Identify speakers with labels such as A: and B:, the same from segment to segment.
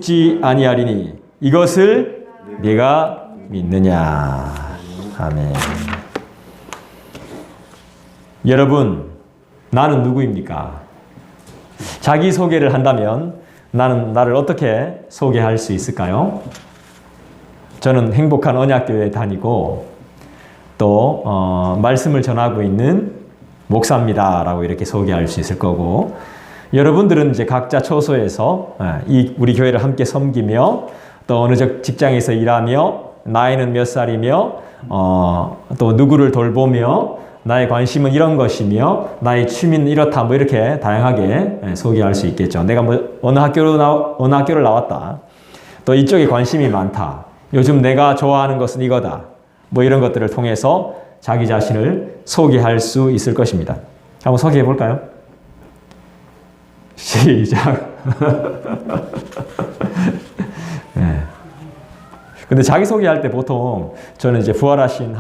A: 죽지 아니하리니 이것을 네가 믿느냐. 아멘. 여러분, 나는 누구입니까? 자기소개를 한다면 나는 나를 어떻게 소개할 수 있을까요? 저는 행복한 언약교회에 다니고 또 말씀을 전하고 있는 목사입니다 라고 이렇게 소개할 수 있을 거고, 여러분들은 이제 각자 처소에서 우리 교회를 함께 섬기며 또 어느 직장에서 일하며 나이는 몇 살이며 또 누구를 돌보며 나의 관심은 이런 것이며 나의 취미는 이렇다, 뭐 이렇게 다양하게 소개할 수 있겠죠. 내가 뭐 어느 학교를 나왔다, 또 이쪽에 관심이 많다, 요즘 내가 좋아하는 것은 이거다, 뭐 이런 것들을 통해서 자기 자신을 소개할 수 있을 것입니다. 한번 소개해 볼까요? 시작. 네. 근데 자기소개할 때 보통 저는 이제 부활하신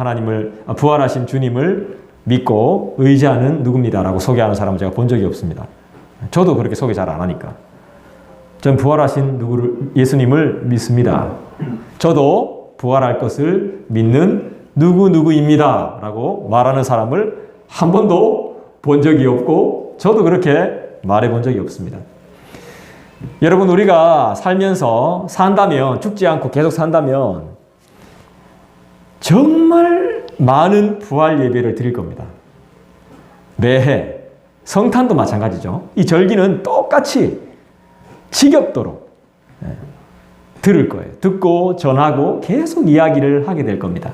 A: 주님을 믿고 의지하는 누굽니다라고 소개하는 사람을 제가 본 적이 없습니다. 저도 그렇게 소개 잘 안 하니까. 전 부활하신 예수님을 믿습니다. 저도 부활할 것을 믿는 누구입니다 라고 말하는 사람을 한 번도 본 적이 없고, 저도 그렇게 말해 본 적이 없습니다. 여러분, 우리가 살면서 산다면, 죽지 않고 계속 산다면 정말 많은 부활 예배를 드릴 겁니다. 매해. 성탄도 마찬가지죠. 이 절기는 똑같이 지겹도록 들을 거예요. 듣고 전하고 계속 이야기를 하게 될 겁니다.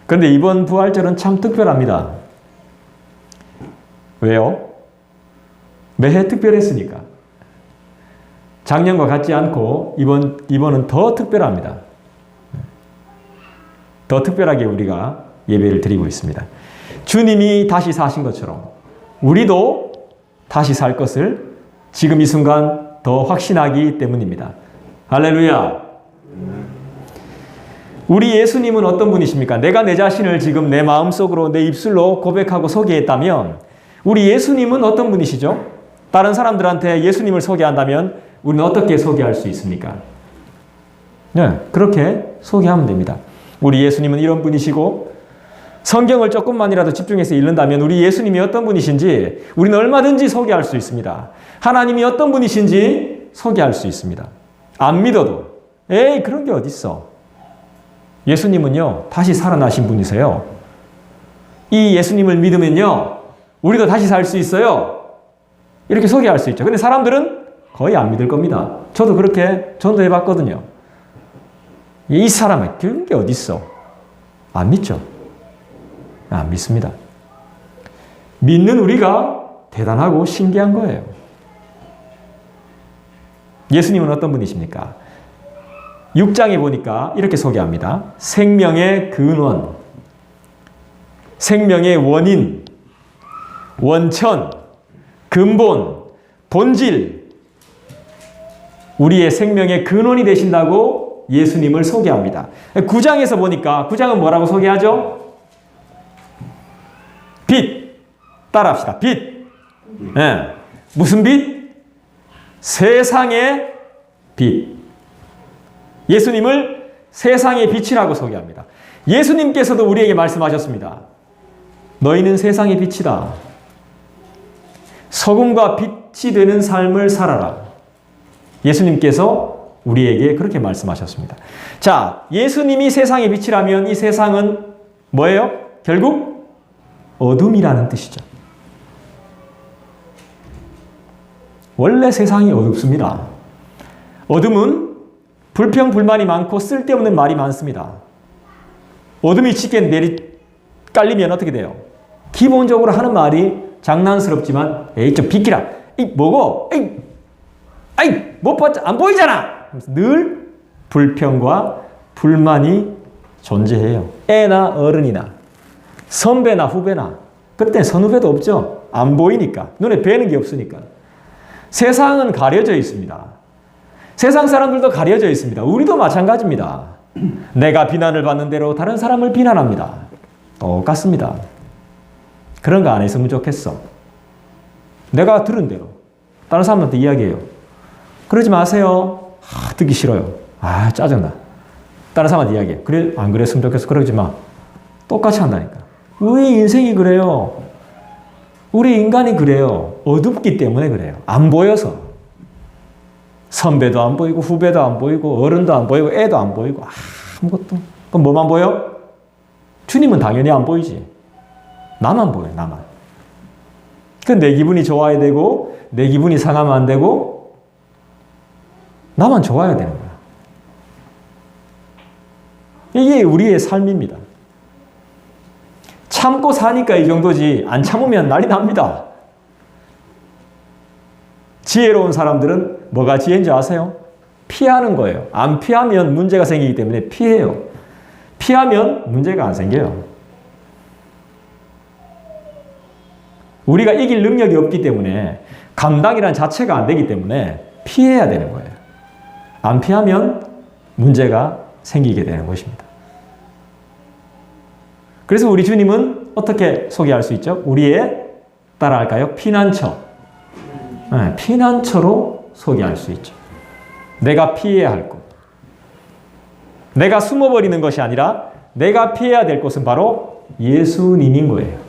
A: 그런데 이번 부활절은 참 특별합니다. 왜요? 매해 특별했으니까. 작년과 같지 않고 이번은 더 특별합니다. 더 특별하게 우리가 예배를 드리고 있습니다. 주님이 다시 사신 것처럼 우리도 다시 살 것을 지금 이 순간 더 확신하기 때문입니다. 할렐루야! 우리 예수님은 어떤 분이십니까? 내가 내 자신을 지금 내 마음속으로 내 입술로 고백하고 소개했다면 우리 예수님은 어떤 분이시죠? 다른 사람들한테 예수님을 소개한다면 우리는 어떻게 소개할 수 있습니까? 네, 그렇게 소개하면 됩니다. 우리 예수님은 이런 분이시고, 성경을 조금만이라도 집중해서 읽는다면 우리 예수님이 어떤 분이신지 우리는 얼마든지 소개할 수 있습니다. 하나님이 어떤 분이신지 소개할 수 있습니다. 안 믿어도 에이 그런 게 어딨어. 예수님은요 다시 살아나신 분이세요. 이 예수님을 믿으면요 우리도 다시 살 수 있어요. 이렇게 소개할 수 있죠. 근데 사람들은 거의 안 믿을 겁니다. 저도 그렇게 전도해 봤거든요. 이 사람은 그런 게 어딨어. 안 믿죠. 안 믿습니다. 믿는 우리가 대단하고 신기한 거예요. 예수님은 어떤 분이십니까? 6장에 보니까 이렇게 소개합니다. 생명의 근원, 생명의 원인, 원천, 근본, 본질, 우리의 생명의 근원이 되신다고 예수님을 소개합니다. 9장에서 보니까 9장은 뭐라고 소개하죠? 빛. 따라합시다. 빛. 네. 무슨 빛? 세상의 빛. 예수님을 세상의 빛이라고 소개합니다. 예수님께서도 우리에게 말씀하셨습니다. 너희는 세상의 빛이다. 소금과 빛이 되는 삶을 살아라. 예수님께서 우리에게 그렇게 말씀하셨습니다. 자, 예수님이 세상의 빛이라면 이 세상은 뭐예요? 결국 어둠이라는 뜻이죠. 원래 세상이 어둡습니다. 어둠은 불평, 불만이 많고 쓸데없는 말이 많습니다. 어둠이 짙게 깔리면 어떻게 돼요? 기본적으로 하는 말이 장난스럽지만 에이 좀 비키라. 이 뭐고? 에이 못 봤자 안 보이잖아. 늘 불평과 불만이 존재해요. 애나 어른이나 선배나 후배나. 그때 선후배도 없죠. 안 보이니까. 눈에 뵈는 게 없으니까. 세상은 가려져 있습니다. 세상 사람들도 가려져 있습니다. 우리도 마찬가지입니다. 내가 비난을 받는 대로 다른 사람을 비난합니다. 똑같습니다. 그런 거 안 했으면 좋겠어. 내가 들은 대로 다른 사람한테 이야기해요. 그러지 마세요. 듣기 싫어요. 짜증나. 다른 사람한테 이야기해. 그래, 안 그랬으면 좋겠어. 그러지 마. 똑같이 한다니까. 우리 인생이 그래요. 우리 인간이 그래요. 어둡기 때문에 그래요. 안 보여서. 선배도 안 보이고, 후배도 안 보이고, 어른도 안 보이고, 애도 안 보이고, 아무것도. 그럼 뭐만 보여? 주님은 당연히 안 보이지. 나만 보여요, 나만. 내 기분이 좋아야 되고, 내 기분이 상하면 안 되고, 나만 좋아야 되는 거야. 이게 우리의 삶입니다. 참고 사니까 이 정도지, 안 참으면 난리 납니다. 지혜로운 사람들은 뭐가 지혜인지 아세요? 피하는 거예요. 안 피하면 문제가 생기기 때문에 피해요. 피하면 문제가 안 생겨요. 우리가 이길 능력이 없기 때문에 감당이란 자체가 안 되기 때문에 피해야 되는 거예요. 안 피하면 문제가 생기게 되는 것입니다. 그래서 우리 주님은 어떻게 소개할 수 있죠? 우리의 따라할까요? 피난처. 네, 피난처로 소개할 수 있죠. 내가 피해야 할 곳. 내가 숨어버리는 것이 아니라 내가 피해야 될 곳은 바로 예수님인 거예요.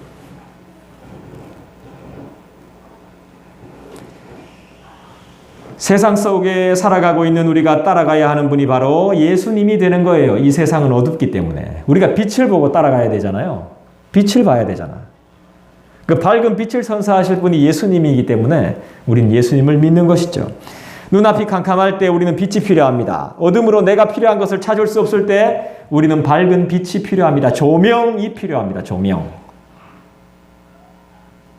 A: 세상 속에 살아가고 있는 우리가 따라가야 하는 분이 바로 예수님이 되는 거예요. 이 세상은 어둡기 때문에. 우리가 빛을 보고 따라가야 되잖아요. 빛을 봐야 되잖아. 그 밝은 빛을 선사하실 분이 예수님이기 때문에 우리는 예수님을 믿는 것이죠. 눈앞이 캄캄할 때 우리는 빛이 필요합니다. 어둠으로 내가 필요한 것을 찾을 수 없을 때 우리는 밝은 빛이 필요합니다. 조명이 필요합니다. 조명.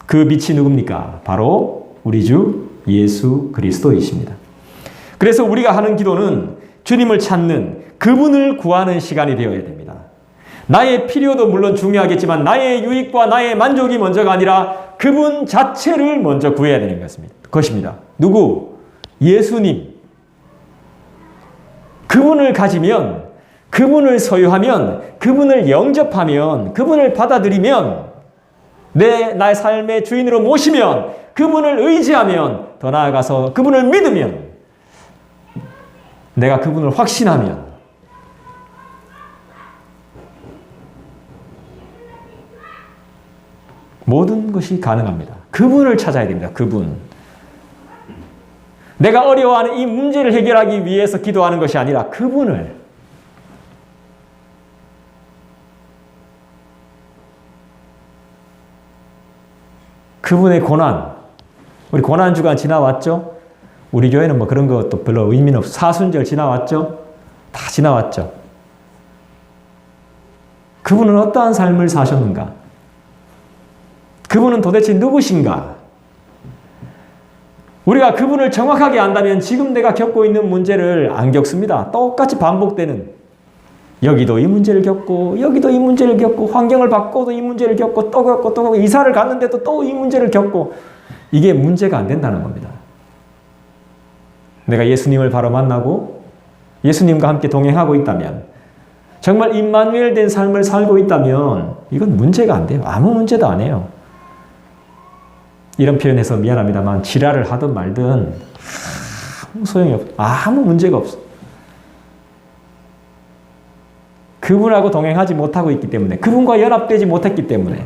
A: 그 빛이 누굽니까? 바로 우리 주 예수 그리스도이십니다. 그래서 우리가 하는 기도는 주님을 찾는, 그분을 구하는 시간이 되어야 됩니다. 나의 필요도 물론 중요하겠지만 나의 유익과 나의 만족이 먼저가 아니라 그분 자체를 먼저 구해야 되는 것입니다. 누구? 예수님. 그분을 가지면, 그분을 소유하면, 그분을 영접하면, 그분을 받아들이면, 나의 삶의 주인으로 모시면, 그분을 의지하면, 더 나아가서 그분을 믿으면, 내가 그분을 확신하면 모든 것이 가능합니다. 그분을 찾아야 됩니다. 그분. 내가 어려워하는 이 문제를 해결하기 위해서 기도하는 것이 아니라 그분을. 그분의 고난. 우리 고난주간 지나왔죠? 우리 교회는 뭐 그런 것도 별로 의미는 없어. 사순절 지나왔죠? 다 지나왔죠? 그분은 어떠한 삶을 사셨는가? 그분은 도대체 누구신가? 우리가 그분을 정확하게 안다면 지금 내가 겪고 있는 문제를 안 겪습니다. 똑같이 반복되는, 여기도 이 문제를 겪고 여기도 이 문제를 겪고 환경을 바꿔도 이 문제를 겪고 또 겪고 또 겪고 이사를 갔는데도 또 이 문제를 겪고, 이게 문제가 안 된다는 겁니다. 내가 예수님을 바로 만나고 예수님과 함께 동행하고 있다면, 정말 임마누엘 된 삶을 살고 있다면 이건 문제가 안 돼요. 아무 문제도 안 해요. 이런 표현해서 미안합니다만 지랄을 하든 말든 아무 소용이 없어. 아무 문제가 없어. 그분하고 동행하지 못하고 있기 때문에, 그분과 연합되지 못했기 때문에.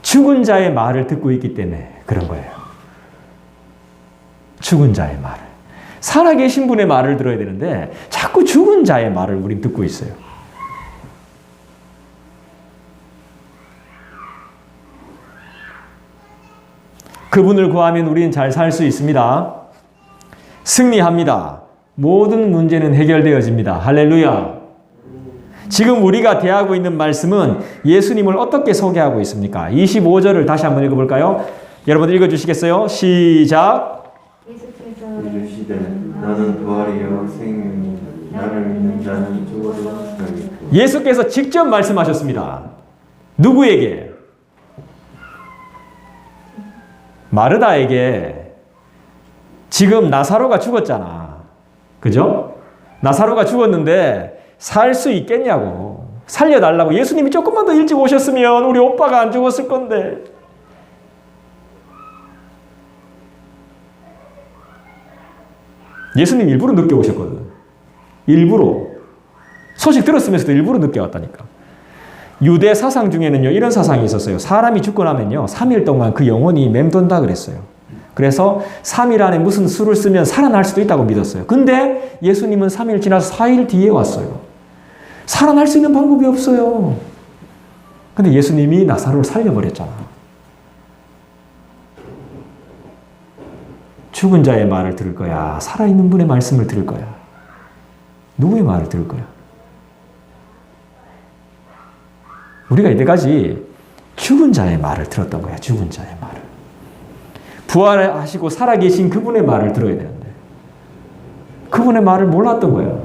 A: 죽은 자의 말을 듣고 있기 때문에 그런 거예요. 죽은 자의 말을. 살아계신 분의 말을 들어야 되는데 자꾸 죽은 자의 말을 우린 듣고 있어요. 그분을 구하면 우리는 잘 살 수 있습니다. 승리합니다. 모든 문제는 해결되어집니다. 할렐루야. 지금 우리가 대하고 있는 말씀은 예수님을 어떻게 소개하고 있습니까? 25절을 다시 한번 읽어볼까요? 여러분 읽어주시겠어요? 시작.
B: 이르시되 나는 부활이요 생명이니 나를 믿는 자는 죽어도 살겠고.
A: 예수께서 직접 말씀하셨습니다. 누구에게? 마르다에게. 지금 나사로가 죽었잖아. 그죠? 나사로가 죽었는데 살 수 있겠냐고. 살려달라고. 예수님이 조금만 더 일찍 오셨으면 우리 오빠가 안 죽었을 건데. 예수님 일부러 늦게 오셨거든. 일부러. 소식 들었으면서도 일부러 늦게 왔다니까. 유대 사상 중에는요, 이런 사상이 있었어요. 사람이 죽고 나면요, 3일 동안 그 영혼이 맴돈다 그랬어요. 그래서 3일 안에 무슨 수를 쓰면 살아날 수도 있다고 믿었어요. 근데 예수님은 3일 지나서 4일 뒤에 왔어요. 살아날 수 있는 방법이 없어요. 근데 예수님이 나사로를 살려버렸잖아. 죽은 자의 말을 들을 거야? 살아있는 분의 말씀을 들을 거야? 누구의 말을 들을 거야? 우리가 이때까지 죽은 자의 말을 들었던 거야. 죽은 자의 말을. 부활하시고 살아계신 그분의 말을 들어야 되는데 그분의 말을 몰랐던 거야.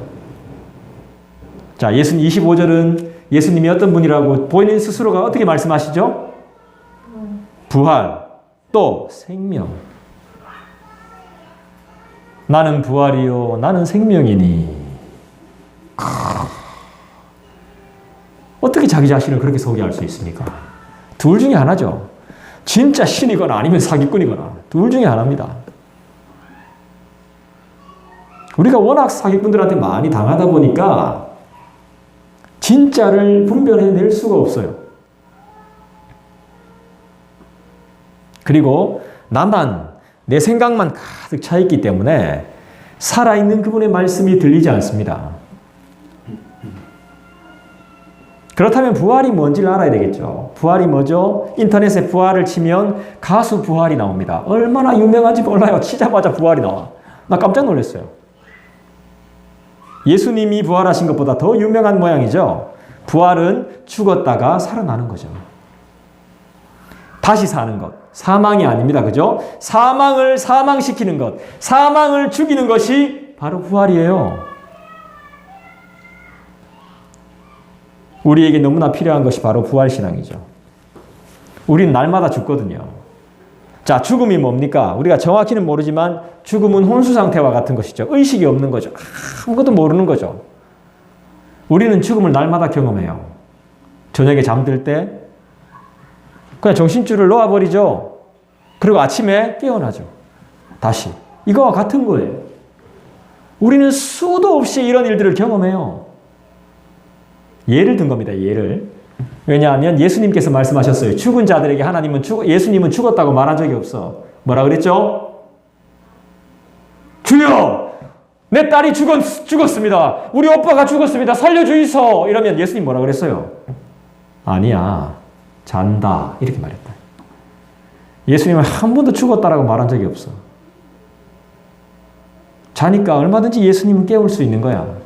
A: 자, 예수님 25절은 예수님이 어떤 분이라고 본인 스스로가 어떻게 말씀하시죠? 부활, 또 생명. 나는 부활이요 나는 생명이니. 어떻게 자기 자신을 그렇게 소개할 수 있습니까? 둘 중에 하나죠. 진짜 신이거나 아니면 사기꾼이거나 둘 중에 하나입니다. 우리가 워낙 사기꾼들한테 많이 당하다 보니까 진짜를 분별해낼 수가 없어요. 그리고 나만, 내 생각만 가득 차 있기 때문에 살아있는 그분의 말씀이 들리지 않습니다. 그렇다면 부활이 뭔지를 알아야 되겠죠. 부활이 뭐죠? 인터넷에 부활을 치면 가수 부활이 나옵니다. 얼마나 유명한지 몰라요. 치자마자 부활이 나와. 나 깜짝 놀랐어요. 예수님이 부활하신 것보다 더 유명한 모양이죠. 부활은 죽었다가 살아나는 거죠. 다시 사는 것. 사망이 아닙니다. 그죠? 사망을 사망시키는 것. 사망을 죽이는 것이 바로 부활이에요. 우리에게 너무나 필요한 것이 바로 부활신앙이죠. 우리는 날마다 죽거든요. 자, 죽음이 뭡니까? 우리가 정확히는 모르지만 죽음은 혼수 상태와 같은 것이죠. 의식이 없는 거죠. 아무것도 모르는 거죠. 우리는 죽음을 날마다 경험해요. 저녁에 잠들 때 그냥 정신줄을 놓아버리죠. 그리고 아침에 깨어나죠. 다시. 이거와 같은 거예요. 우리는 수도 없이 이런 일들을 경험해요. 예를 든 겁니다. 예를. 왜냐하면 예수님께서 말씀하셨어요. 죽은 자들에게 예수님은 죽었다고 말한 적이 없어. 뭐라 그랬죠? 주여! 내 딸이 죽었습니다. 우리 오빠가 죽었습니다. 살려주이소! 이러면 예수님 뭐라 그랬어요? 아니야. 잔다. 이렇게 말했다. 예수님은 한 번도 죽었다라고 말한 적이 없어. 자니까 얼마든지 예수님은 깨울 수 있는 거야.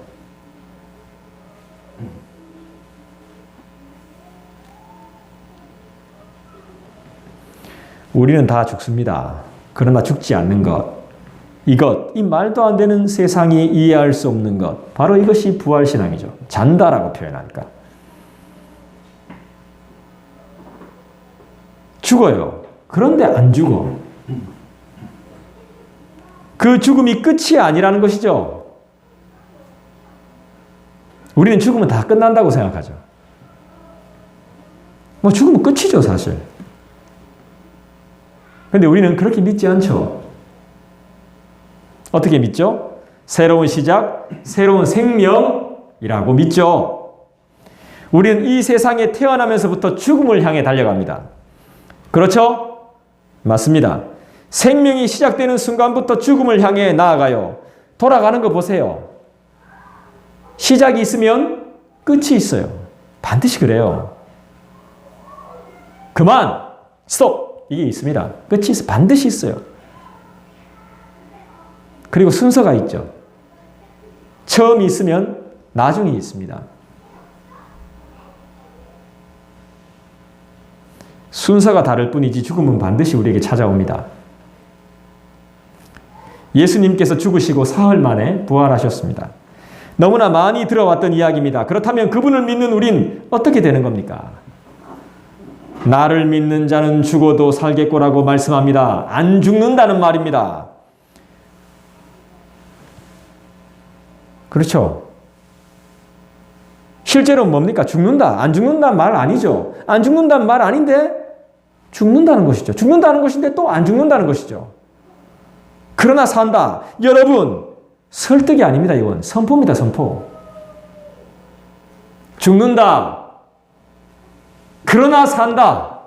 A: 우리는 다 죽습니다. 그러나 죽지 않는 것. 이 말도 안 되는 세상이 이해할 수 없는 것. 바로 이것이 부활신앙이죠. 잔다라고 표현하니까. 죽어요. 그런데 안 죽어. 그 죽음이 끝이 아니라는 것이죠. 우리는 죽으면 다 끝난다고 생각하죠. 뭐 죽으면 끝이죠, 사실. 근데 우리는 그렇게 믿지 않죠. 어떻게 믿죠? 새로운 시작, 새로운 생명이라고 믿죠. 우리는 이 세상에 태어나면서부터 죽음을 향해 달려갑니다. 그렇죠? 맞습니다. 생명이 시작되는 순간부터 죽음을 향해 나아가요. 돌아가는 거 보세요. 시작이 있으면 끝이 있어요. 반드시 그래요. 그만! 스톱! 이게 있습니다. 끝이 있어. 반드시 있어요. 그리고 순서가 있죠. 처음이 있으면 나중에 있습니다. 순서가 다를 뿐이지 죽음은 반드시 우리에게 찾아옵니다. 예수님께서 죽으시고 사흘 만에 부활하셨습니다. 너무나 많이 들어왔던 이야기입니다. 그렇다면 그분을 믿는 우린 어떻게 되는 겁니까? 나를 믿는 자는 죽어도 살겠고라고 말씀합니다. 안 죽는다는 말입니다. 그렇죠? 실제로 뭡니까? 죽는다. 안 죽는다는 말 아니죠. 안 죽는다는 말 아닌데 죽는다는 것이죠. 죽는다는 것인데 또 안 죽는다는 것이죠. 그러나 산다. 여러분, 설득이 아닙니다. 이건 선포입니다. 선포. 죽는다. 그러나 산다.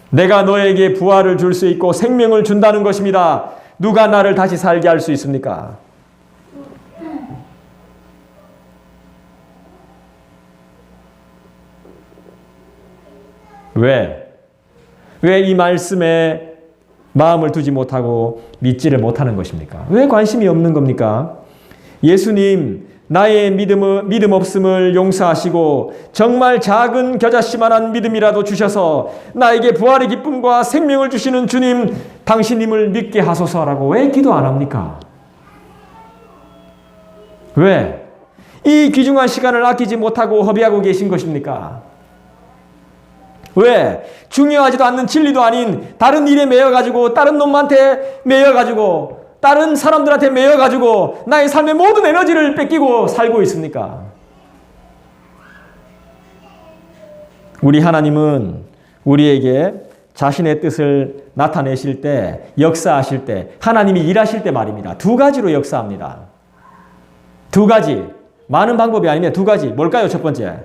A: 내가 너에게 부활을 줄 수 있고 생명을 준다는 것입니다. 누가 나를 다시 살게 할 수 있습니까? 왜? 왜 이 말씀에 마음을 두지 못하고 믿지를 못하는 것입니까? 왜 관심이 없는 겁니까? 예수님, 나의 믿음 없음을 용서하시고 정말 작은 겨자씨만한 믿음이라도 주셔서 나에게 부활의 기쁨과 생명을 주시는 주님, 당신님을 믿게 하소서라고 왜 기도 안 합니까? 왜? 이 귀중한 시간을 아끼지 못하고 허비하고 계신 것입니까? 왜? 중요하지도 않는 진리도 아닌 다른 일에 매여가지고 다른 놈한테 매여가지고 다른 사람들한테 매여가지고 나의 삶의 모든 에너지를 뺏기고 살고 있습니까? 우리 하나님은 우리에게 자신의 뜻을 나타내실 때, 역사하실 때, 하나님이 일하실 때 말입니다. 두 가지로 역사합니다. 두 가지. 많은 방법이 아니면 두 가지. 뭘까요? 첫 번째.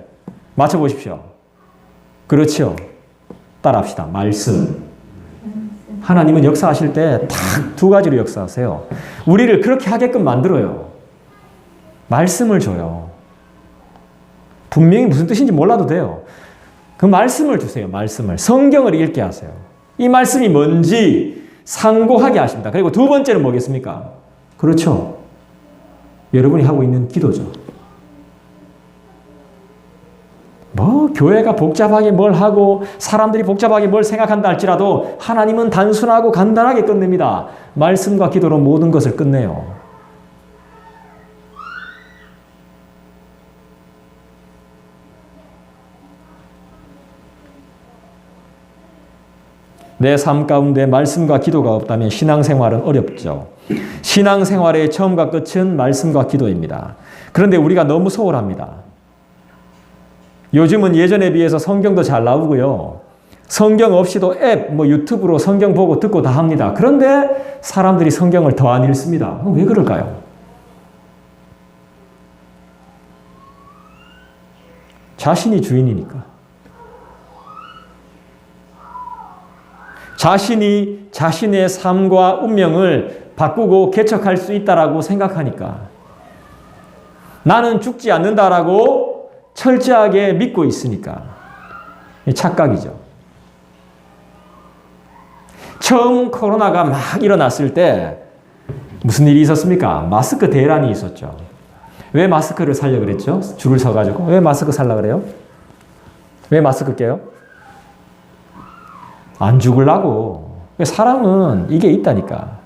A: 맞춰보십시오. 그렇죠. 따라합시다. 말씀. 하나님은 역사하실 때 딱 두 가지로 역사하세요. 우리를 그렇게 하게끔 만들어요. 말씀을 줘요. 분명히 무슨 뜻인지 몰라도 돼요. 그 말씀을 주세요. 말씀을. 성경을 읽게 하세요. 이 말씀이 뭔지 상고하게 하십니다. 그리고 두 번째는 뭐겠습니까? 그렇죠. 여러분이 하고 있는 기도죠. 뭐 교회가 복잡하게 뭘 하고 사람들이 복잡하게 뭘 생각한다 할지라도 하나님은 단순하고 간단하게 끝냅니다. 말씀과 기도로 모든 것을 끝내요. 내 삶 가운데 말씀과 기도가 없다면 신앙생활은 어렵죠. 신앙생활의 처음과 끝은 말씀과 기도입니다. 그런데 우리가 너무 소홀합니다. 요즘은 예전에 비해서 성경도 잘 나오고요. 성경 없이도 앱, 유튜브로 성경 보고 듣고 다 합니다. 그런데 사람들이 성경을 더 안 읽습니다. 왜 그럴까요? 자신이 주인이니까. 자신이 자신의 삶과 운명을 바꾸고 개척할 수 있다라고 생각하니까. 나는 죽지 않는다라고 철저하게 믿고 있으니까. 착각이죠. 처음 코로나가 막 일어났을 때 무슨 일이 있었습니까? 마스크 대란이 있었죠. 왜 마스크를 사려고 그랬죠? 줄을 서가지고. 왜 마스크 살려고 그래요? 왜 마스크 껴요? 안 죽으려고. 사람은 이게 있다니까.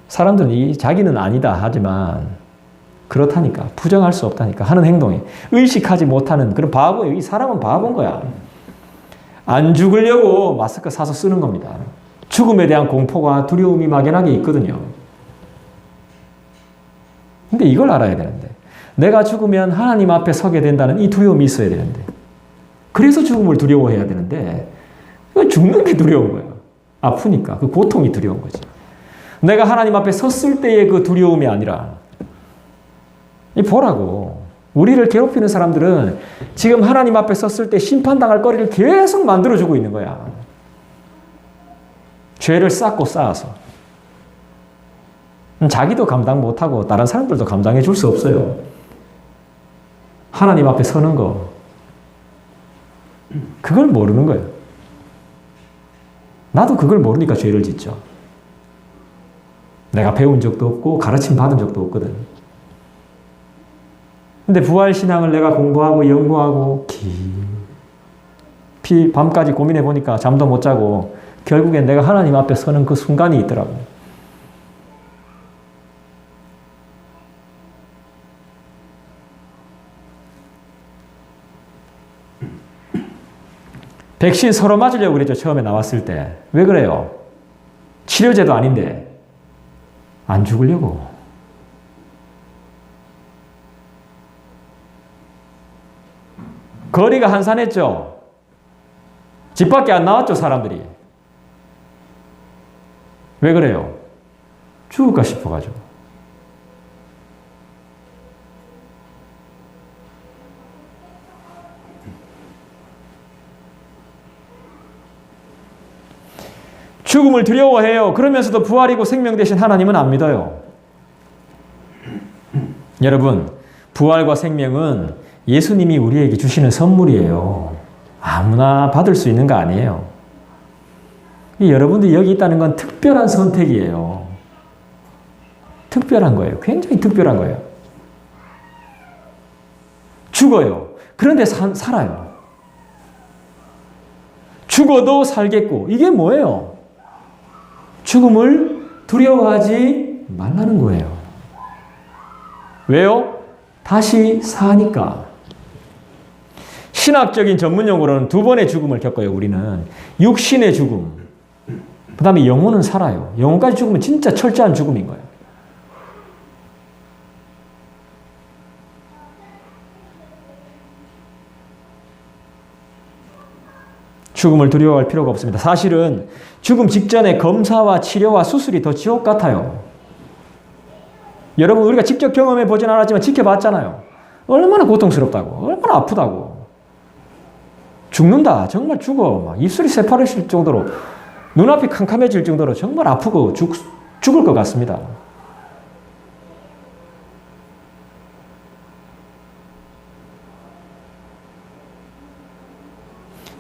A: 사람들은 자기는 아니다 하지만 그렇다니까. 부정할 수 없다니까. 하는 행동이. 의식하지 못하는 그런 바보예요. 이 사람은 바보인 거야. 안 죽으려고 마스크 사서 쓰는 겁니다. 죽음에 대한 공포가 두려움이 막연하게 있거든요. 근데 이걸 알아야 되는데. 내가 죽으면 하나님 앞에 서게 된다는 이 두려움이 있어야 되는데. 그래서 죽음을 두려워해야 되는데 죽는 게 두려운 거예요. 아프니까. 그 고통이 두려운 거지. 내가 하나님 앞에 섰을 때의 그 두려움이 아니라 보라고. 우리를 괴롭히는 사람들은 지금 하나님 앞에 섰을 때 심판당할 거리를 계속 만들어주고 있는 거야. 죄를 쌓고 쌓아서. 자기도 감당 못하고 다른 사람들도 감당해 줄 수 없어요. 하나님 앞에 서는 거. 그걸 모르는 거예요. 나도 그걸 모르니까 죄를 짓죠. 내가 배운 적도 없고 가르침 받은 적도 없거든. 근데 부활신앙을 내가 공부하고 연구하고 깊이 밤까지 고민해 보니까 잠도 못 자고 결국엔 내가 하나님 앞에 서는 그 순간이 있더라고. 백신 서로 맞으려고 그랬죠. 처음에 나왔을 때. 왜 그래요? 치료제도 아닌데 안 죽으려고. 거리가 한산했죠. 집 밖에 안 나왔죠, 사람들이. 왜 그래요? 죽을까 싶어가지고. 죽음을 두려워해요. 그러면서도 부활이고 생명 되신 하나님은 안 믿어요. 여러분, 부활과 생명은 예수님이 우리에게 주시는 선물이에요. 아무나 받을 수 있는 거 아니에요. 여러분들이 여기 있다는 건 특별한 선택이에요. 특별한 거예요. 굉장히 특별한 거예요. 죽어요. 그런데 살아요. 죽어도 살겠고. 이게 뭐예요? 죽음을 두려워하지 말라는 거예요. 왜요? 다시 사니까. 신학적인 전문 용어로는 두 번의 죽음을 겪어요. 우리는 육신의 죽음, 그 다음에 영혼은 살아요. 영혼까지 죽으면 진짜 철저한 죽음인 거예요. 죽음을 두려워할 필요가 없습니다. 사실은 죽음 직전에 검사와 치료와 수술이 더 지옥 같아요. 여러분, 우리가 직접 경험해 보진 않았지만 지켜봤잖아요. 얼마나 고통스럽다고, 얼마나 아프다고. 죽는다, 정말 죽어. 막 입술이 새파래질 정도로, 눈앞이 캄캄해질 정도로 정말 아프고 죽을 것 같습니다.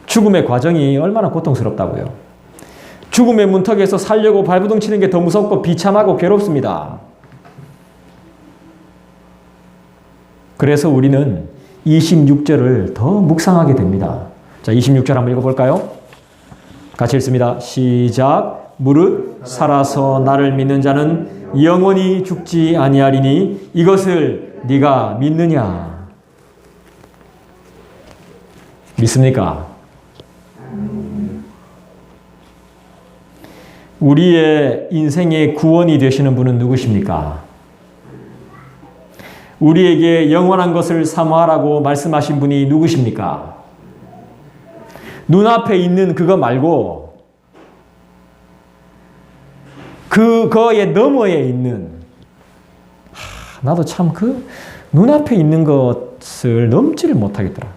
A: 죽음의 과정이 얼마나 고통스럽다고요. 죽음의 문턱에서 살려고 발부둥 치는 게 더 무섭고 비참하고 괴롭습니다. 그래서 우리는 26절을 더 묵상하게 됩니다. 자, 26절 한번 읽어볼까요? 같이 읽습니다. 시작. 무릇 살아서 나를 믿는 자는 영원히 죽지 아니하리니 이것을 네가 믿느냐? 믿습니까? 우리의 인생의 구원이 되시는 분은 누구십니까? 우리에게 영원한 것을 사모하라고 말씀하신 분이 누구십니까? 눈앞에 있는 그거 말고 그거의 너머에 있는, 나도 참 그 눈앞에 있는 것을 넘지를 못하겠더라.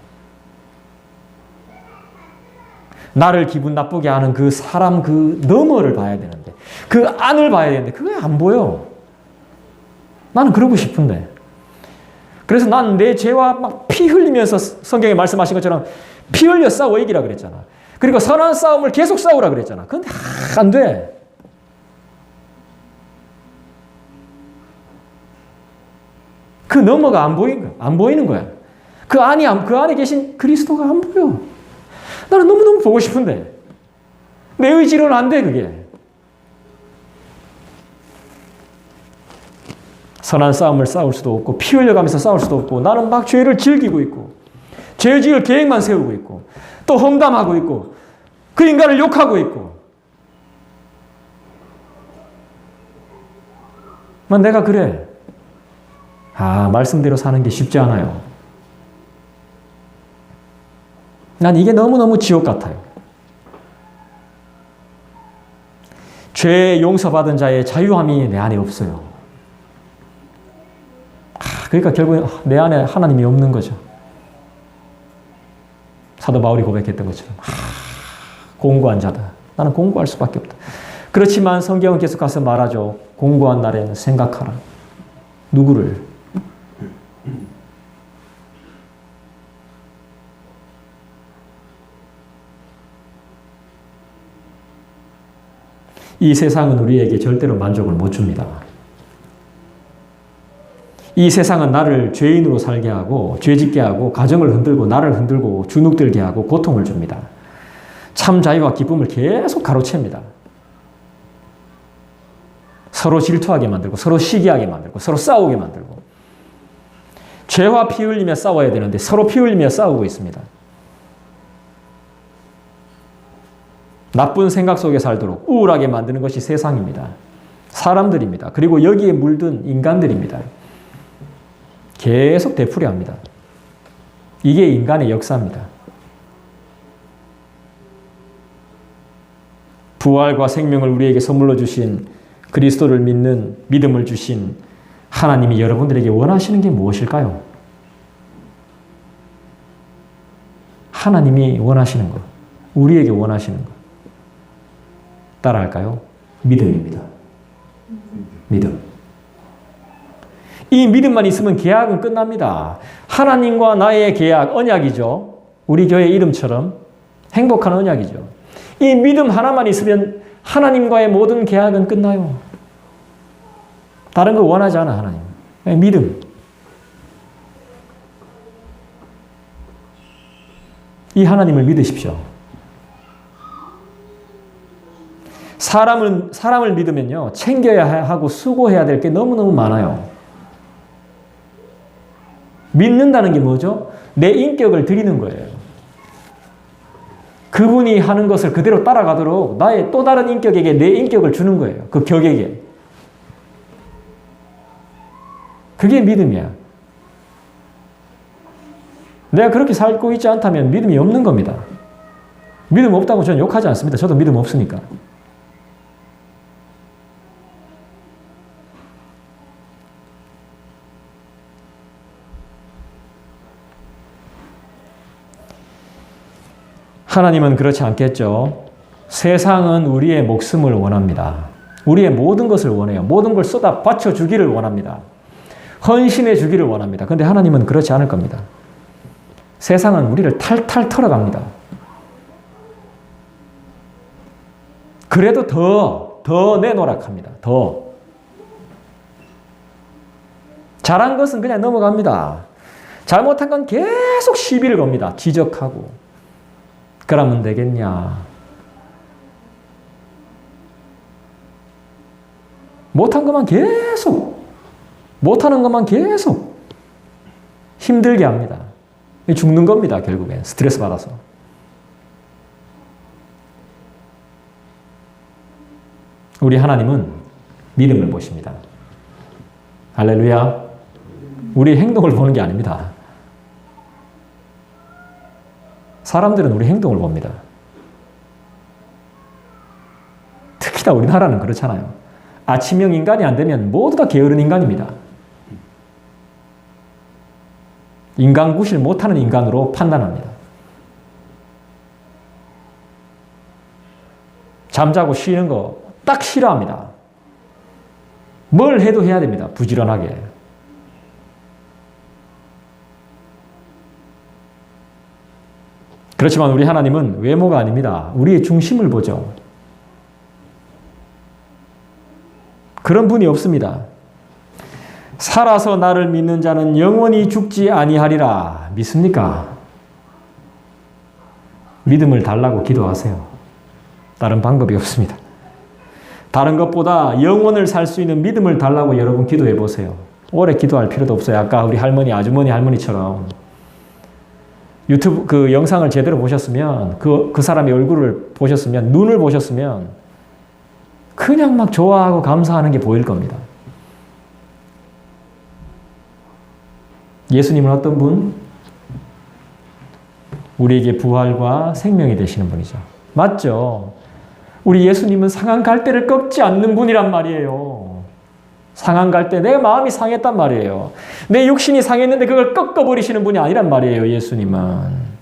A: 나를 기분 나쁘게 하는 그 사람 그 너머를 봐야 되는데, 그 안을 봐야 되는데 그게 안 보여. 나는 그러고 싶은데. 그래서 난 내 죄와 막 피 흘리면서 성경에 말씀하신 것처럼 피 흘려 싸워 이기라 그랬잖아. 그리고 선한 싸움을 계속 싸우라 그랬잖아. 근데 안 돼. 그 너머가 안 보이는 거야. 그 안에 계신 그리스도가 안 보여. 나는 너무너무 보고 싶은데 내 의지로는 안 돼, 그게. 선한 싸움을 싸울 수도 없고 피 흘려가면서 싸울 수도 없고, 나는 막 죄를 즐기고 있고 죄 지을 계획만 세우고 있고 또 험담하고 있고 그 인간을 욕하고 있고. 내가 그래. 말씀대로 사는 게 쉽지 않아요. 난 이게 너무너무 지옥 같아요. 죄 용서받은 자의 자유함이 내 안에 없어요. 그러니까 결국엔 내 안에 하나님이 없는 거죠. 사도 바울이 고백했던 것처럼 공고한 자다. 나는 공고할 수밖에 없다. 그렇지만 성경은 계속 가서 말하죠. 공고한 날에는 생각하라. 누구를? 이 세상은 우리에게 절대로 만족을 못 줍니다. 이 세상은 나를 죄인으로 살게 하고 죄짓게 하고 가정을 흔들고 나를 흔들고 주눅들게 하고 고통을 줍니다. 참 자유와 기쁨을 계속 가로챕니다. 서로 질투하게 만들고 서로 시기하게 만들고 서로 싸우게 만들고, 죄와 피 흘리며 싸워야 되는데 서로 피 흘리며 싸우고 있습니다. 나쁜 생각 속에 살도록 우울하게 만드는 것이 세상입니다. 사람들입니다. 그리고 여기에 물든 인간들입니다. 계속 되풀이합니다. 이게 인간의 역사입니다. 부활과 생명을 우리에게 선물로 주신 그리스도를 믿는 믿음을 주신 하나님이 여러분들에게 원하시는 게 무엇일까요? 하나님이 원하시는 것, 우리에게 원하시는 것. 따라할까요? 믿음입니다. 믿음. 이 믿음만 있으면 계약은 끝납니다. 하나님과 나의 계약, 언약이죠. 우리 교회 이름처럼 행복한 언약이죠. 이 믿음 하나만 있으면 하나님과의 모든 계약은 끝나요. 다른 거 원하지 않아, 하나님. 믿음. 이 하나님을 믿으십시오. 사람을 믿으면요, 챙겨야 하고 수고해야 될 게 너무너무 많아요. 믿는다는 게 뭐죠? 내 인격을 드리는 거예요. 그분이 하는 것을 그대로 따라가도록 나의 또 다른 인격에게 내 인격을 주는 거예요. 그 격에게. 그게 믿음이야. 내가 그렇게 살고 있지 않다면 믿음이 없는 겁니다. 믿음 없다고 저는 욕하지 않습니다. 저도 믿음 없으니까. 하나님은 그렇지 않겠죠. 세상은 우리의 목숨을 원합니다. 우리의 모든 것을 원해요. 모든 걸 쏟아 바쳐주기를 원합니다. 헌신해 주기를 원합니다. 그런데 하나님은 그렇지 않을 겁니다. 세상은 우리를 탈탈 털어갑니다. 그래도 더 내놓으라 합니다. 더. 잘한 것은 그냥 넘어갑니다. 잘못한 건 계속 시비를 겁니다. 지적하고. 그러면 되겠냐. 못한 것만 계속, 못하는 것만 계속 힘들게 합니다. 죽는 겁니다, 결국엔. 스트레스 받아서. 우리 하나님은 믿음을 보십니다. 할렐루야. 우리 행동을 보는 게 아닙니다. 사람들은 우리 행동을 봅니다. 특히나 우리나라는 그렇잖아요. 아침형 인간이 안 되면 모두 다 게으른 인간입니다. 인간 구실 못하는 인간으로 판단합니다. 잠자고 쉬는 거 딱 싫어합니다. 뭘 해도 해야 됩니다. 부지런하게. 그렇지만 우리 하나님은 외모가 아닙니다. 우리의 중심을 보죠. 그런 분이 없습니다. 살아서 나를 믿는 자는 영원히 죽지 아니하리라. 믿습니까? 믿음을 달라고 기도하세요. 다른 방법이 없습니다. 다른 것보다 영혼을 살 수 있는 믿음을 달라고 여러분 기도해 보세요. 오래 기도할 필요도 없어요. 아까 우리 할머니, 아주머니, 할머니처럼 유튜브 그 영상을 제대로 보셨으면 그 사람의 얼굴을 보셨으면 눈을 보셨으면 그냥 막 좋아하고 감사하는 게 보일 겁니다. 예수님은 어떤 분? 우리에게 부활과 생명이 되시는 분이죠. 맞죠? 우리 예수님은 상한 갈대를 꺾지 않는 분이란 말이에요. 상한 갈대, 내 마음이 상했단 말이에요. 내 육신이 상했는데 그걸 꺾어버리시는 분이 아니란 말이에요, 예수님은.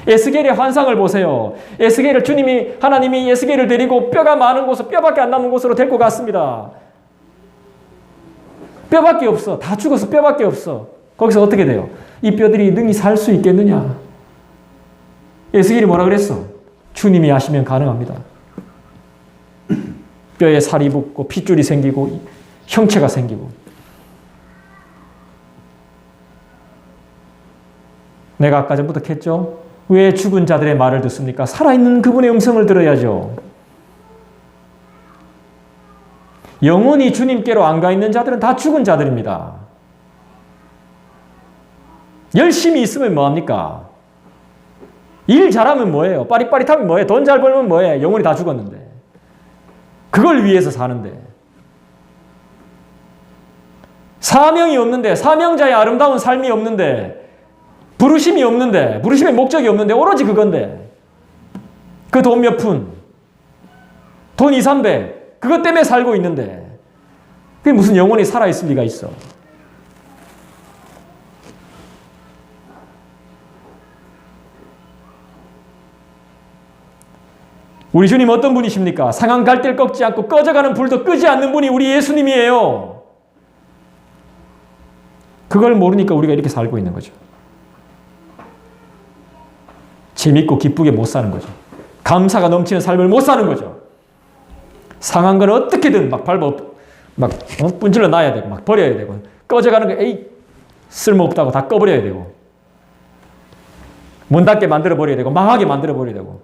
A: 에스겔의 환상을 보세요. 에스겔을 하나님이 에스겔을 데리고 뼈가 많은 곳으로, 뼈밖에 안 남은 곳으로 데리고 갔습니다. 뼈밖에 없어. 다 죽어서 뼈밖에 없어. 거기서 어떻게 돼요? 이 뼈들이 능히 살 수 있겠느냐? 에스겔이 뭐라 그랬어? 주님이 하시면 가능합니다. 뼈에 살이 붙고 핏줄이 생기고 형체가 생기고. 내가 아까 전부터 했죠? 왜 죽은 자들의 말을 듣습니까? 살아있는 그분의 음성을 들어야죠. 영원히 주님께로 안 가 있는 자들은 다 죽은 자들입니다. 열심히 있으면 뭐합니까? 일 잘하면 뭐예요? 빠릿빠릿하면 뭐예요? 돈 잘 벌면 뭐예요? 영혼이 다 죽었는데. 그걸 위해서 사는데. 사명이 없는데, 사명자의 아름다운 삶이 없는데, 부르심이 없는데, 부르심의 목적이 없는데, 오로지 그건데. 그 돈 몇 푼, 돈 2, 300. 그것 때문에 살고 있는데 그게 무슨 영혼이 살아있을 리가 있어. 우리 주님 어떤 분이십니까? 상한 갈대를 꺾지 않고 꺼져가는 불도 끄지 않는 분이 우리 예수님이에요. 그걸 모르니까 우리가 이렇게 살고 있는 거죠. 재밌고 기쁘게 못 사는 거죠. 감사가 넘치는 삶을 못 사는 거죠. 상한 건 어떻게든 막 분질러 놔야 되고 막 버려야 되고 꺼져가는 거 에이 쓸모없다고 다 꺼버려야 되고 못 닿게 만들어 버려야 되고 망하게 만들어 버려야 되고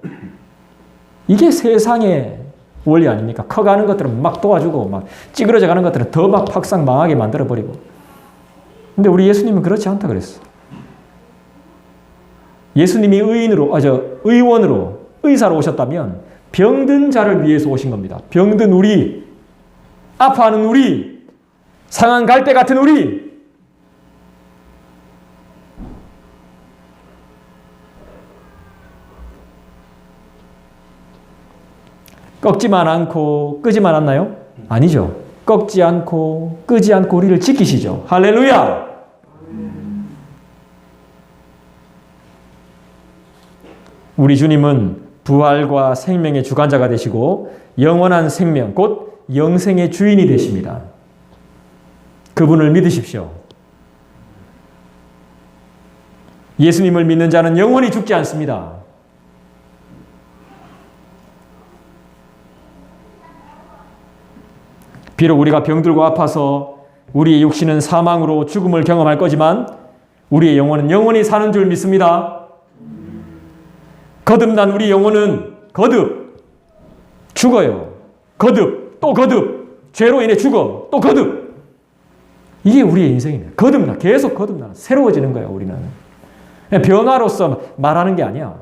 A: 이게 세상의 원리 아닙니까? 커가는 것들은 막 도와주고 막 찌그러져 가는 것들은 더 막 팍상 망하게 만들어 버리고. 근데 우리 예수님은 그렇지 않다 그랬어. 예수님이 의원으로 의사로 오셨다면 병든 자를 위해서 오신 겁니다. 병든 우리, 아파하는 우리, 상한 갈대 같은 우리. 꺾지만 않고 끄지만 않나요? 아니죠. 꺾지 않고 끄지 않고 우리를 지키시죠. 할렐루야! 우리 주님은 부활과 생명의 주관자가 되시고 영원한 생명, 곧 영생의 주인이 되십니다. 그분을 믿으십시오. 예수님을 믿는 자는 영원히 죽지 않습니다. 비록 우리가 병들고 아파서 우리의 육신은 사망으로 죽음을 경험할 거지만 우리의 영혼은 영원히 사는 줄 믿습니다. 거듭난 우리 영혼은 거듭 죽어요. 거듭 또 거듭 죄로 인해 죽어 또 거듭. 이게 우리의 인생입니다. 거듭나 계속 거듭나 새로워지는 거예요. 우리는 변화로서 말하는 게 아니야.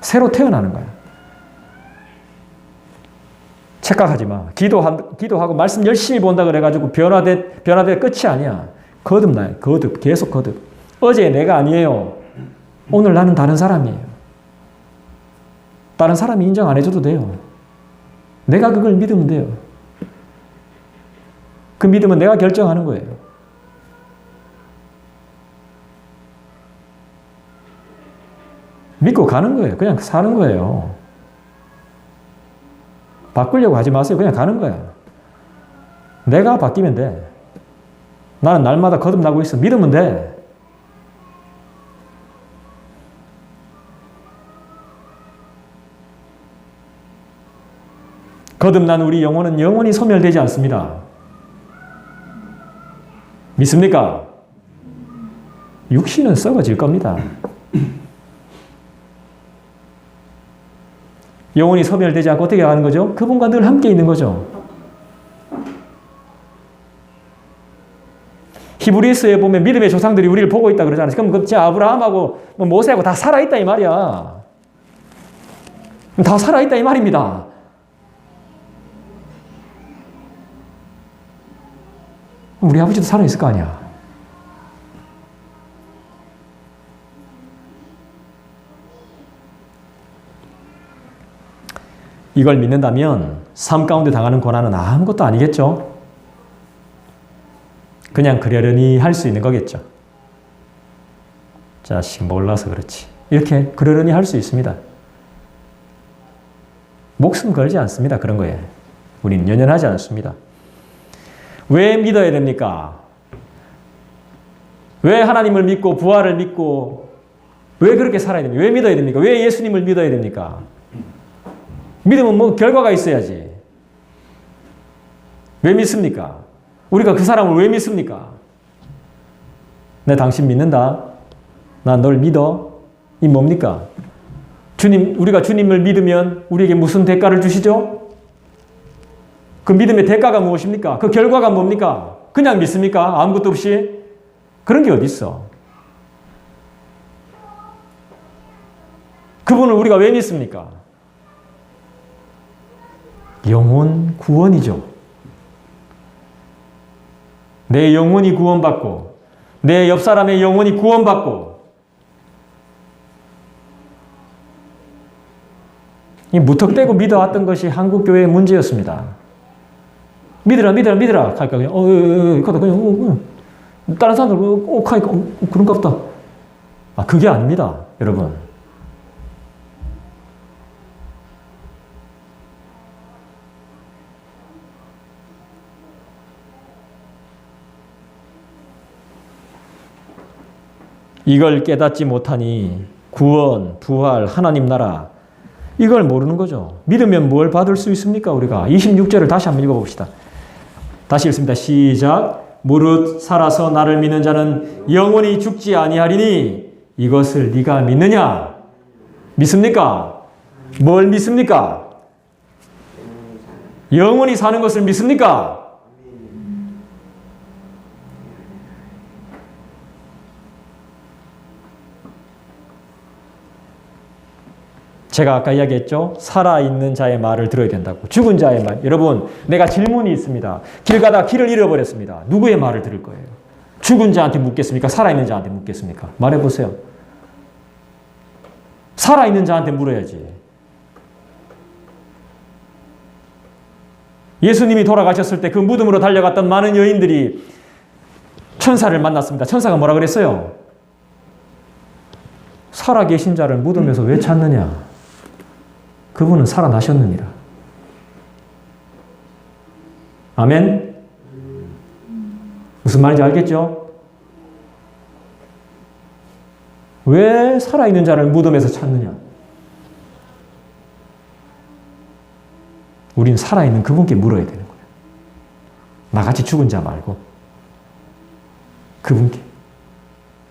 A: 새로 태어나는 거야. 착각하지 마. 기도하고 말씀 열심히 본다 그래가지고 변화돼 끝이 아니야. 거듭나요. 거듭 계속 거듭. 어제 내가 아니에요. 오늘 나는 다른 사람이에요. 다른 사람이 인정 안 해줘도 돼요. 내가 그걸 믿으면 돼요. 그 믿음은 내가 결정하는 거예요. 믿고 가는 거예요. 그냥 사는 거예요. 바꾸려고 하지 마세요. 그냥 가는 거야. 내가 바뀌면 돼. 나는 날마다 거듭나고 있어. 믿으면 돼. 거듭난 우리 영혼은 영원히 소멸되지 않습니다. 믿습니까? 육신은 썩어질 겁니다. 영혼이 소멸되지 않고 어떻게 하는 거죠? 그분과 늘 함께 있는 거죠. 히브리서에 보면 믿음의 조상들이 우리를 보고 있다 그러잖아요. 그럼 진짜 아브라함하고 모세하고 다 살아있다 이 말이야. 다 살아있다 이 말입니다. 우리 아버지도 살아있을 거 아니야. 이걸 믿는다면 삶 가운데 당하는 고난은 아무것도 아니겠죠. 그냥 그러려니 할 수 있는 거겠죠. 자식 몰라서 그렇지. 이렇게 그러려니 할 수 있습니다. 목숨 걸지 않습니다. 그런 거에. 우리는 연연하지 않습니다. 왜 믿어야 됩니까? 왜 하나님을 믿고 부활을 믿고 왜 그렇게 살아야 됩니까? 왜 믿어야 됩니까? 왜 예수님을 믿어야 됩니까? 믿으면 뭐 결과가 있어야지. 왜 믿습니까? 우리가 그 사람을 왜 믿습니까? 내 당신 믿는다. 나 널 믿어. 이 뭡니까? 우리가 주님을 믿으면 우리에게 무슨 대가를 주시죠? 그 믿음의 대가가 무엇입니까? 그 결과가 뭡니까? 그냥 믿습니까? 아무것도 없이? 그런 게 어디 있어? 그분을 우리가 왜 믿습니까? 영혼 구원이죠. 내 영혼이 구원받고 내 옆 사람의 영혼이 구원받고 이 무턱대고 믿어왔던 것이 한국교회의 문제였습니다. 믿으라, 믿으라, 믿으라. 하니까 그냥, 가다 그냥, 다른 사람들, 하니까, 그런가 보다. 아, 그게 아닙니다, 여러분. 이걸 깨닫지 못하니 구원, 부활, 하나님 나라 이걸 모르는 거죠. 믿으면 뭘 받을 수 있습니까? 우리가 26절을 다시 한번 읽어봅시다. 다시 읽습니다. 시작. 무릇 살아서 나를 믿는 자는 영원히 죽지 아니하리니 이것을 네가 믿느냐? 믿습니까? 뭘 믿습니까? 영원히 사는 것을 믿습니까? 제가 아까 이야기했죠? 살아있는 자의 말을 들어야 된다고. 죽은 자의 말. 여러분, 내가 질문이 있습니다. 길 가다 길을 잃어버렸습니다. 누구의 말을 들을 거예요? 죽은 자한테 묻겠습니까? 살아있는 자한테 묻겠습니까? 말해보세요. 살아있는 자한테 물어야지. 예수님이 돌아가셨을 때 그 무덤으로 달려갔던 많은 여인들이 천사를 만났습니다. 천사가 뭐라 그랬어요? 살아계신 자를 무덤에서 왜 찾느냐? 그분은 살아나셨느니라. 아멘? 무슨 말인지 알겠죠? 왜 살아있는 자를 무덤에서 찾느냐? 우린 살아있는 그분께 물어야 되는 거예요. 나같이 죽은 자 말고 그분께.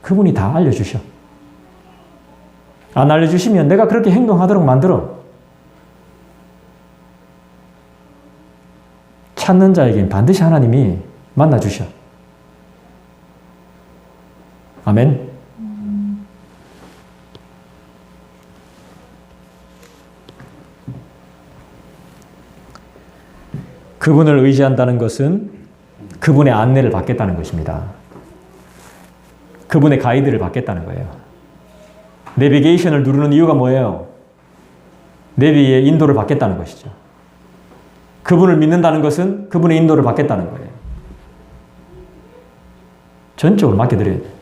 A: 그분이 다 알려주셔. 안 알려주시면 내가 그렇게 행동하도록 만들어. 찾는 자에겐 반드시 하나님이 만나주셔. 아멘. 그분을 의지한다는 것은 그분의 안내를 받겠다는 것입니다. 그분의 가이드를 받겠다는 거예요. 내비게이션을 누르는 이유가 뭐예요? 내비의 인도를 받겠다는 것이죠. 그분을 믿는다는 것은 그분의 인도를 받겠다는 거예요. 전적으로 맡겨드려야 돼요.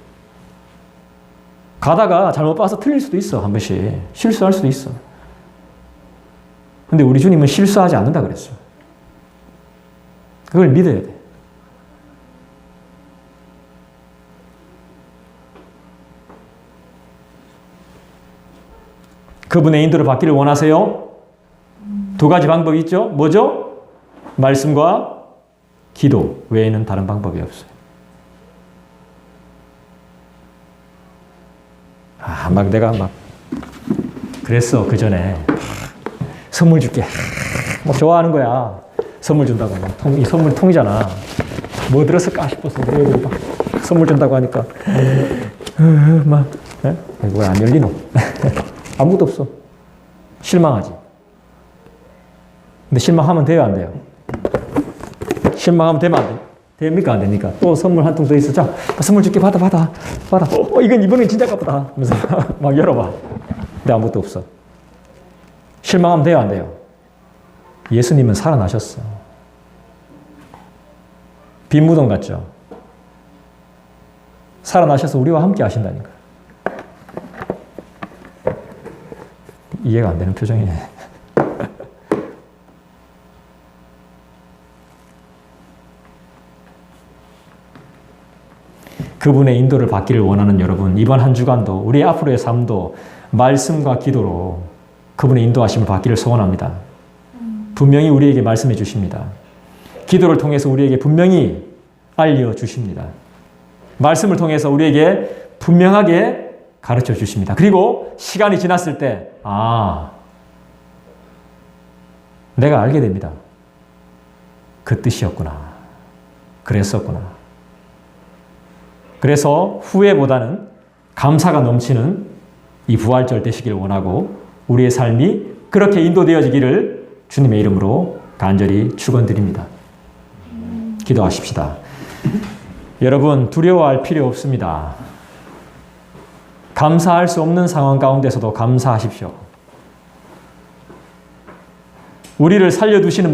A: 가다가 잘못 봐서 틀릴 수도 있어. 한 번씩. 실수할 수도 있어. 근데 우리 주님은 실수하지 않는다 그랬어요. 그걸 믿어야 돼. 그분의 인도를 받기를 원하세요? 두 가지 방법이 있죠. 뭐죠? 말씀과 기도 외에는 다른 방법이 없어요. 내가 그랬어. 그 전에 선물 줄게. 막 좋아하는 거야. 선물 준다고. 이 선물 통이잖아. 뭐 들었을까 싶어서 막 선물 준다고 하니까 왜 안 열리노? 아무것도 없어. 실망하지. 근데 실망하면 돼요, 안 돼요? 실망하면 되면 안 돼? 됩니까, 안 됩니까? 또 선물 한 통 더 있어. 자, 선물 줄게. 받아. 이건 이번엔 진짜가 보다. 하면서 막 열어봐. 근데 아무것도 없어. 실망하면 돼요, 안 돼요? 예수님은 살아나셨어. 빈 무덤 같죠? 살아나셔서 우리와 함께 하신다니까. 이해가 안 되는 표정이네. 그분의 인도를 받기를 원하는 여러분, 이번 한 주간도 우리 앞으로의 삶도 말씀과 기도로 그분의 인도하심을 받기를 소원합니다. 분명히 우리에게 말씀해 주십니다. 기도를 통해서 우리에게 분명히 알려주십니다. 말씀을 통해서 우리에게 분명하게 가르쳐 주십니다. 그리고 시간이 지났을 때, 내가 알게 됩니다. 그 뜻이었구나. 그랬었구나. 그래서 후회보다는 감사가 넘치는 이 부활절 되시길 원하고 우리의 삶이 그렇게 인도되어지기를 주님의 이름으로 간절히 축원드립니다. 기도하십시다. 여러분, 두려워할 필요 없습니다. 감사할 수 없는 상황 가운데서도 감사하십시오. 우리를 살려두시는